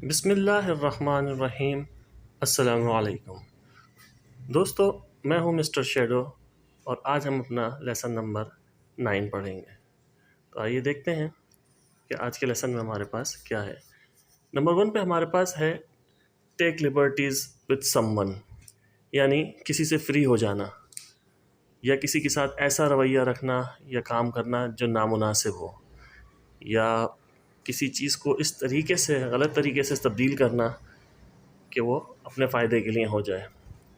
بسم اللہ الرحمن الرحیم۔ السلام علیکم دوستو، میں ہوں مسٹر شیڈو اور آج ہم اپنا لیسن نمبر 9 پڑھیں گے۔ تو آئیے دیکھتے ہیں کہ آج کے لیسن میں ہمارے پاس کیا ہے۔ نمبر 1 پہ ہمارے پاس ہے ٹیک لبرٹیز وتھ سم ون، یعنی کسی سے فری ہو جانا یا کسی کے ساتھ ایسا رویہ رکھنا یا کام کرنا جو نامناسب ہو، یا کسی چیز کو اس طریقے سے غلط طریقے سے تبدیل کرنا کہ وہ اپنے فائدے کے لیے ہو جائے۔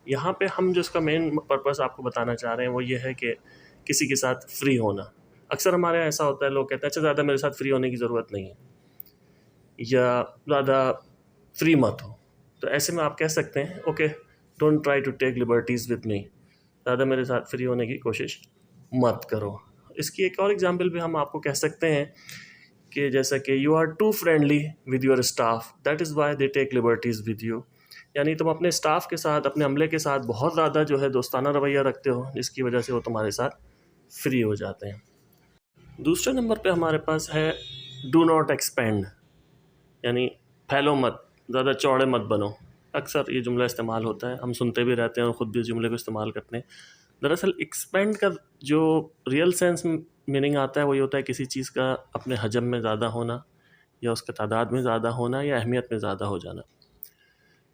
یہاں پہ ہم جو اس کا مین پرپس آپ کو بتانا چاہ رہے ہیں وہ یہ ہے کہ کسی کے ساتھ فری ہونا۔ اکثر ہمارے یہاں ایسا ہوتا ہے، لوگ کہتے ہیں اچھا زیادہ میرے ساتھ فری ہونے کی ضرورت نہیں ہے، یا زیادہ فری مت ہو۔ تو ایسے میں آپ کہہ سکتے ہیں okay don't try to take liberties with me, زیادہ میرے ساتھ فری ہونے کی کوشش مت کرو۔ اس کی ایک اور ایگزامپل بھی ہم آپ کو کہہ سکتے ہیں کہ جیسا کہ you are too friendly with your staff that is why they take liberties with you, یعنی تم اپنے اسٹاف کے ساتھ، اپنے عملے کے ساتھ بہت زیادہ جو ہے دوستانہ رویہ رکھتے ہو، جس کی وجہ سے وہ تمہارے ساتھ فری ہو جاتے ہیں۔ دوسرے نمبر پہ ہمارے پاس ہے ڈو ناٹ ایکسپینڈ، یعنی پھیلو مت، زیادہ چوڑے مت بنو۔ اکثر یہ جملہ استعمال ہوتا ہے، ہم سنتے بھی رہتے ہیں اور خود بھی اس جملے کو استعمال کرتے ہیں۔ دراصل ایکسپینڈ کا جو ریئل سینس میننگ آتا ہے وہ یہ ہوتا ہے کسی چیز کا اپنے حجم میں زیادہ ہونا، یا اس کے تعداد میں زیادہ ہونا، یا اہمیت میں زیادہ ہو جانا۔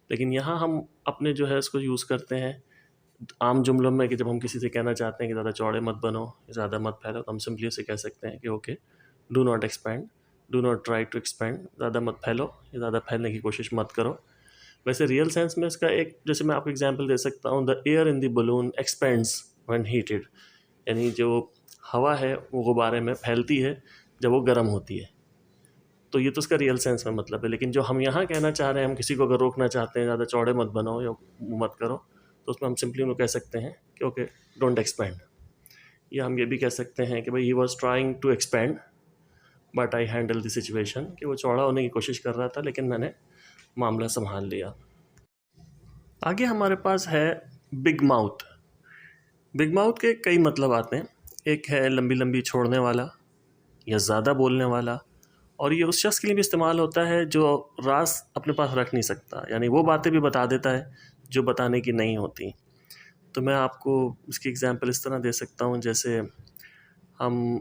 لیکن یہاں ہم اپنے جو ہے اس کو یوز کرتے ہیں عام جملوں میں کہ جب ہم کسی سے کہنا چاہتے ہیں کہ زیادہ چوڑے مت بنو، زیادہ مت پھیلو، تو ہم سمپلی اسے کہہ سکتے ہیں کہ okay do not expand, do not try to expand, زیادہ مت پھیلو یا زیادہ پھیلنے کی کوشش مت کرو۔ ویسے ریئل سینس میں اس کا ایک، جیسے میں آپ کو ایگزامپل دے سکتا ہوں، the air in the balloon expands when heated, یعنی جو ہوا ہے وہ غبارے میں پھیلتی ہے جب وہ گرم ہوتی ہے۔ تو یہ تو اس کا ریئل سینس میں مطلب ہے، لیکن جو ہم یہاں کہنا چاہ رہے ہیں، ہم کسی کو اگر روکنا چاہتے ہیں زیادہ چوڑے مت بنو یا مت کرو، تو اس میں ہم سمپلی انہوں کہہ سکتے ہیں کہ اوکے ڈونٹ ایکسپینڈ۔ یا ہم یہ بھی کہہ سکتے ہیں کہ بھائی he was trying to expand but I handle the situation, کہ وہ چوڑا ہونے کی کوشش کر رہا تھا لیکن میں نے معاملہ سنبھال لیا۔ آگے ہمارے پاس ہے بگ ماؤتھ۔ بگ ماؤتھ کے کئی مطلب آتے ہیں۔ ایک ہے لمبی لمبی چھوڑنے والا یا زیادہ بولنے والا، اور یہ اس شخص کے لیے بھی استعمال ہوتا ہے جو راز اپنے پاس رکھ نہیں سکتا، یعنی وہ باتیں بھی بتا دیتا ہے جو بتانے کی نہیں ہوتی۔ تو میں آپ کو اس کی ایگزامپل اس طرح دے سکتا ہوں، جیسے ہم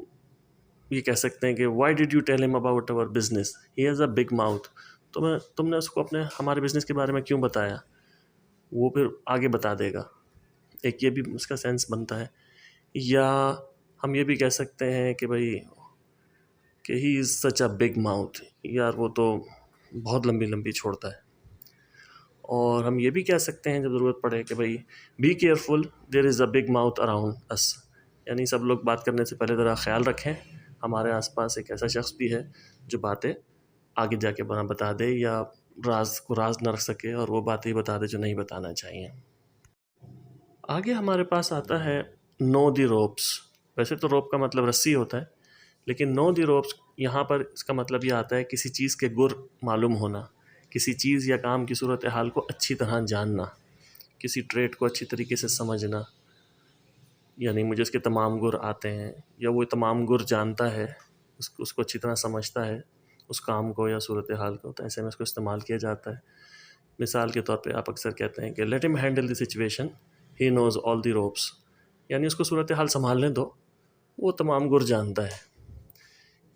یہ کہہ سکتے ہیں کہ وائی ڈڈ یو ٹیل ہم about our business, he has a big mouth, تم نے اس کو ہمارے بزنس کے بارے میں کیوں بتایا، وہ پھر آگے بتا دے گا۔ ایک یہ بھی اس کا سینس بنتا ہے۔ یا ہم یہ بھی کہہ سکتے ہیں کہ بھائی کہ ہی از سچ اے بگ ماؤتھ، یار وہ تو بہت لمبی لمبی چھوڑتا ہے۔ اور ہم یہ بھی کہہ سکتے ہیں جب ضرورت پڑے کہ بھائی be careful there is a big mouth around us, یعنی سب لوگ بات کرنے سے پہلے ذرا خیال رکھیں، ہمارے آس پاس ایک ایسا شخص بھی ہے جو باتیں آگے جا کے بتا دے یا راز کو راز نہ رکھ سکے، اور وہ باتیں بتا دے جو نہیں بتانا چاہیے۔ آگے ہمارے پاس آتا ہے نو دی روپس۔ ویسے تو روپ کا مطلب رسی ہوتا ہے، لیکن نو دی روپس یہاں پر اس کا مطلب یہ آتا ہے کسی چیز کے گر معلوم ہونا، کسی چیز یا کام کی صورتحال کو اچھی طرح جاننا، کسی ٹریٹ کو اچھی طریقے سے سمجھنا، یعنی مجھے اس کے تمام گر آتے ہیں یا وہ تمام گر جانتا ہے، اس کو اچھی طرح سمجھتا ہے اس کام کو یا صورتحال کو، تو ایسے میں اس کو استعمال کیا جاتا ہے۔ مثال کے طور پہ آپ اکثر کہتے ہیں کہ لیٹ ہم handle the situation he knows all the ropes, یعنی اس کو صورتحال سنبھالنے دو، وہ تمام گر جانتا ہے۔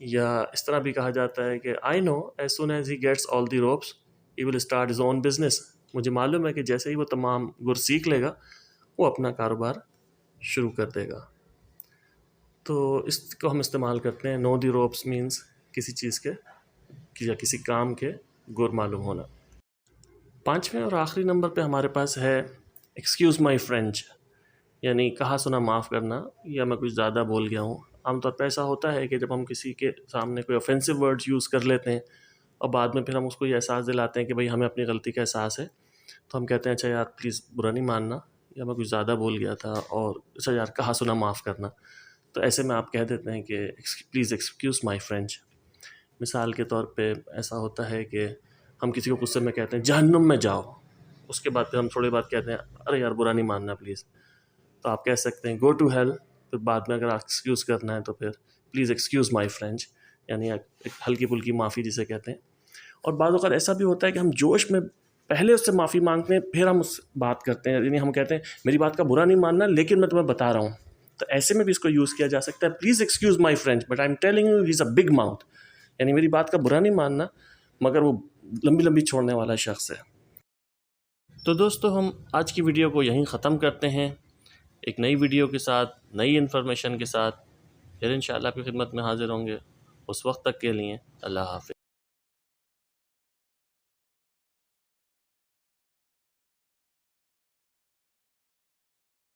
یا اس طرح بھی کہا جاتا ہے کہ I know as soon as he gets all the ropes he will start his own business, مجھے معلوم ہے کہ جیسے ہی وہ تمام گر سیکھ لے گا وہ اپنا کاروبار شروع کر دے گا۔ تو اس کو ہم استعمال کرتے ہیں، نو دی روپس مینس کسی چیز کے یا کسی کام کے گر معلوم ہونا۔ پانچویں اور آخری نمبر پہ ہمارے پاس ہے ایکسکیوز مائی فرینچ، یعنی کہا سنا معاف کرنا، یا میں کچھ زیادہ بول گیا ہوں۔ عام طور پہ ایسا ہوتا ہے کہ جب ہم کسی کے سامنے کوئی آفینسو ورڈز یوز کر لیتے ہیں اور بعد میں پھر ہم اس کو یہ احساس دلاتے ہیں کہ بھائی ہمیں اپنی غلطی کا احساس ہے، تو ہم کہتے ہیں اچھا یار پلیز برا نہیں ماننا، یا میں کچھ زیادہ بول گیا تھا، اور اچھا یار کہا سنا معاف کرنا۔ تو ایسے میں آپ کہہ دیتے ہیں کہ پلیز ایکسکیوز مائی فرینچ۔ مثال کے طور پہ ایسا ہوتا ہے کہ ہم کسی کو غصے میں کہتے ہیں جہنم میں جاؤ، اس کے بعد پھر ہم تھوڑی بات کہتے ہیں ارے یار برا نہیں ماننا پلیز، تو آپ کہہ سکتے ہیں گو ٹو ہیل، پھر بعد میں اگر ایکسکیوز کرنا ہے تو پھر پلیز ایکسکیوز مائی فرینچ، یعنی ایک ہلکی پھلکی معافی جسے کہتے ہیں۔ اور بعض اوقات ایسا بھی ہوتا ہے کہ ہم جوش میں پہلے اس سے معافی مانگتے ہیں، پھر ہم اس بات کرتے ہیں، یعنی ہم کہتے ہیں میری بات کا برا نہیں ماننا لیکن میں تمہیں بتا رہا ہوں. تو ایسے میں بھی اس کو یوز کیا جا سکتا ہے. Please excuse my French but I am telling you he is a big mouth, یعنی میری بات کا برا نہیں ماننا مگر وہ لمبی لمبی چھوڑنے والا شخص ہے. تو دوستو ہم آج کی ویڈیو کو یہیں ختم کرتے ہیں، ایک نئی ویڈیو کے ساتھ، نئی انفارمیشن کے ساتھ پھر انشاءاللہ آپ کی خدمت میں حاضر ہوں گے. اس وقت تک کے لیے اللہ حافظ.